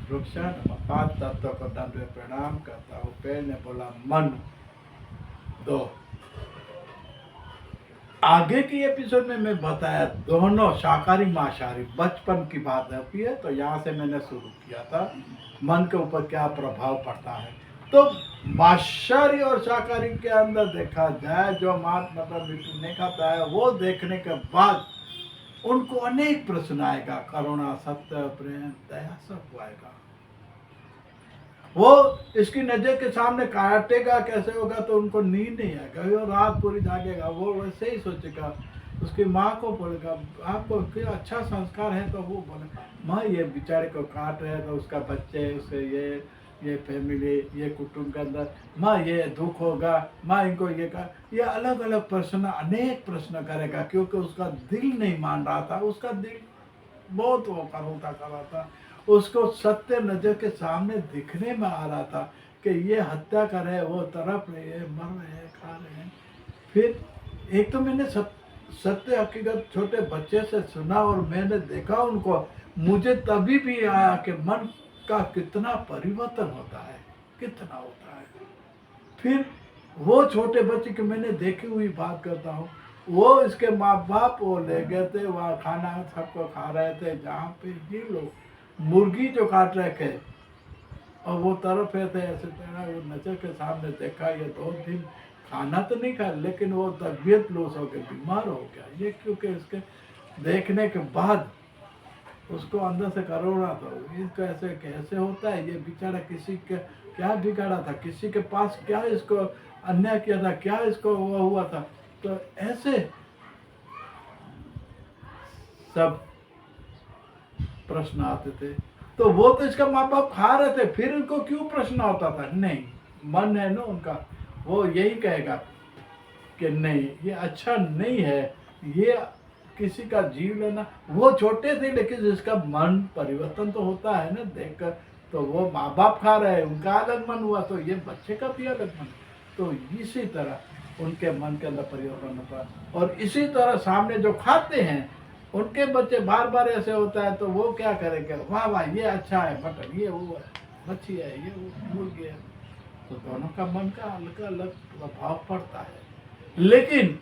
वृक्ष पांच तत्व को दंड में प्रणाम करता हूँ। पेड़ ने बोला मन दो। आगे की एपिसोड में मैं बताया दोनों शाकाहारी मांसाहारी बचपन की बात होती है, तो यहाँ से मैंने शुरू किया था मन के ऊपर क्या प्रभाव पड़ता है। तो मांसाहारी और शाकाहारी के अंदर देखा जाए, जो मांस मतलब मीट नहीं खाता है, वो देखने के बाद उनको अनेक प्रश्न आएगा, करुणा, सत्य, प्रेम, दया सब आएगा। वो इसकी नजर के सामने काटेगा कैसे होगा, तो उनको नींद नहीं आएगा, वो रात पूरी जागेगा। वो वैसे ही सोचेगा, उसकी माँ को बोलेगा आपको क्या अच्छा संस्कार है, तो वो बोले माँ ये बेचारे को काट रहे हैं, तो उसका बच्चे उसके ये फैमिली ये कुटुंब के अंदर माँ ये दुख होगा, माँ इनको ये अलग अलग प्रश्न अनेक प्रश्न करेगा, क्योंकि उसका दिल नहीं मान रहा था। उसका दिल बहुत वो करूँता कर रहा था, उसको सत्य नजर के सामने दिखने में आ रहा था कि ये हत्या कर रहे हैं, वो तड़प रहे हैं, मर रहे हैं, खा रहे हैं। फिर एक तो मैंने सत्य हकीकत छोटे बच्चे से सुना और मैंने देखा उनको, मुझे तभी भी आया कि मन का कितना परिवर्तन होता है, कितना होता है। फिर वो छोटे बच्चे की मैंने देखी हुई बात करता हूँ, वो इसके माँ बाप वो ले गए थे वहाँ, खाना सबको खा रहे थे, जहाँ पे ये लोग मुर्गी जो काट रहे थे और वो तरफ थे ऐसे तरह, वो नजर के सामने देखा। ये 2 दिन खाना तो नहीं खाया, लेकिन वो तबीयत लूज हो गई, बीमार हो गया ये, क्योंकि इसके देखने के बाद उसको अंदर से करुणा था, इसको ऐसे कैसे होता है, ये बेचारा किसी के क्या बिगाड़ा था, किसी के पास क्या इसको अन्याय किया था, क्या इसको वो हुआ था। तो ऐसे सब प्रश्न आते थे। तो वो तो इसका माँ बाप खा रहे थे, फिर उनको क्यों प्रश्न होता था? नहीं, मन है ना उनका, वो यही कहेगा कि नहीं ये अच्छा नहीं है, ये किसी का जीव लेना। वो छोटे थे लेकिन जिसका मन परिवर्तन तो होता है ना देखकर। तो वो माँ बाप खा रहे हैं, उनका अलग मन हुआ, तो ये बच्चे का भी अलग मन। तो इसी तरह उनके मन के अंदर परिवर्तन होता है। और इसी तरह सामने जो खाते हैं उनके बच्चे बार बार ऐसे होता है, तो वो क्या करेंगे, वाह वाह ये अच्छा है मटन, ये वो है मच्छी है, ये वो मुर्गी है। तो दोनों का मन का अलग अलग प्रभाव पड़ता है। लेकिन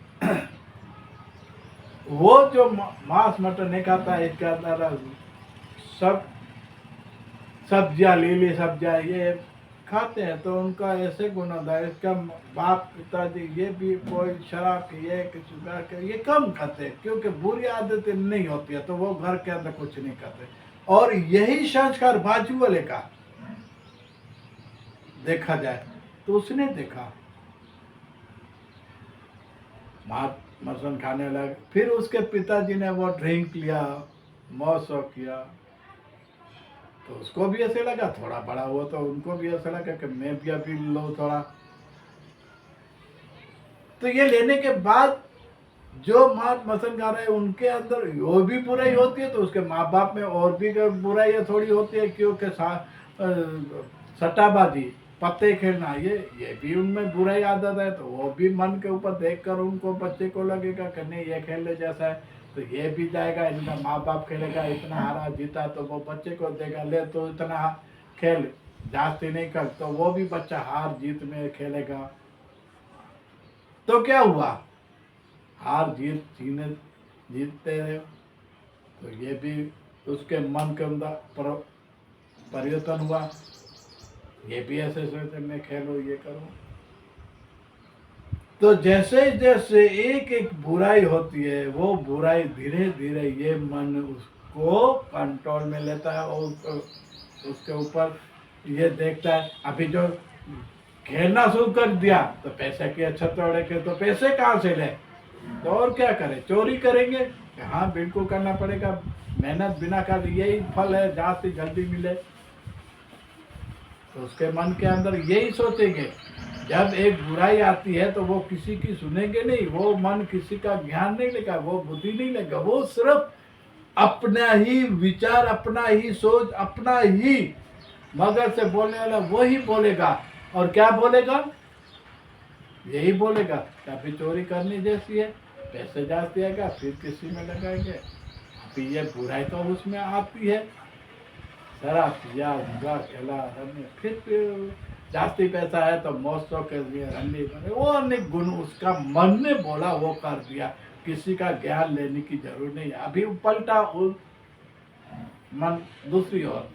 वो जो मांस मटन नहीं खाता है, इसके अंदर सब सब्जियां, लीली सब्जियां ये खाते हैं, तो उनका ऐसे गुण होता है। इसका बाप पिताजी ये भी कोई शराब पिए किसी के ये कम खाते हैं, क्योंकि बुरी आदतें नहीं होती है, तो वो घर के अंदर कुछ नहीं करते। और यही संस्कार बाजू वाले का देखा जाए तो उसने देखा मटन खाने लगे, फिर उसके पिताजी ने वो ड्रिंक लिया, मौज किया, तो उसको भी ऐसे लगा, थोड़ा बड़ा हुआ तो उनको भी ऐसा लगा कि मैं भी अभी लो थोड़ा। तो ये लेने के बाद जो मांस मटन खा रहे हैं उनके अंदर वो भी बुराई होती है, तो उसके माँ बाप में और भी बुराई थोड़ी होती है, क्योंकि सट्टाबाजी पत्ते खेलना ये भी उनमें बुराई आदत है। तो वो भी मन के ऊपर देखकर उनको बच्चे को लगेगा कि नहीं ये खेलने जैसा है, तो ये भी जाएगा, इनका माँ बाप खेलेगा, इतना हारा जीता, तो वो बच्चे को देगा ले तो इतना खेल जास्ती नहीं कर, तो वो भी बच्चा हार जीत में खेलेगा। तो क्या हुआ, हार जीत जीतते रहे, तो ये भी उसके मन के अंदर परिवर्तन हुआ। ये भी ऐसे सोचते मैं खेलूं ये करूं। तो जैसे जैसे एक एक बुराई होती है, वो बुराई धीरे धीरे ये मन उसको कंट्रोल में लेता है और उसके ऊपर ये देखता है। अभी जो खेलना शुरू कर दिया तो पैसे की अच्छा तोड़े के, तो पैसे कहाँ से ले, तो और क्या करें, चोरी करेंगे। हाँ बिल्कुल करना पड़ेगा, मेहनत बिना कर यही फल है, जहाँ से जल्दी मिले। तो उसके मन के अंदर यही सोचेंगे। जब एक बुराई आती है तो वो किसी की सुनेंगे नहीं, वो मन किसी का ज्ञान नहीं लेगा, वो बुद्धि नहीं लेगा, वो सिर्फ अपना ही विचार, अपना ही सोच, अपना ही मगज से बोलने वाला वही बोलेगा। और क्या बोलेगा, यही बोलेगा कि अभी चोरी करनी जैसी है, पैसे जाते आएगा, फिर किसी में लगाएंगे। अभी ये बुराई तो उसमें आती है, शराब पिया, जुआ खेला, रमी, फिर जास्ती पैसा है तो मौसों के लिए रमी बने, वो अनेक गुण उसका मन ने बोला वो कर दिया। किसी का ज्ञान लेने की जरूरत नहीं है। अभी पलटा उस मन दूसरी ओर,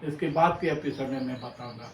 इसके बाद के एपिसोड में मैं बताऊंगा।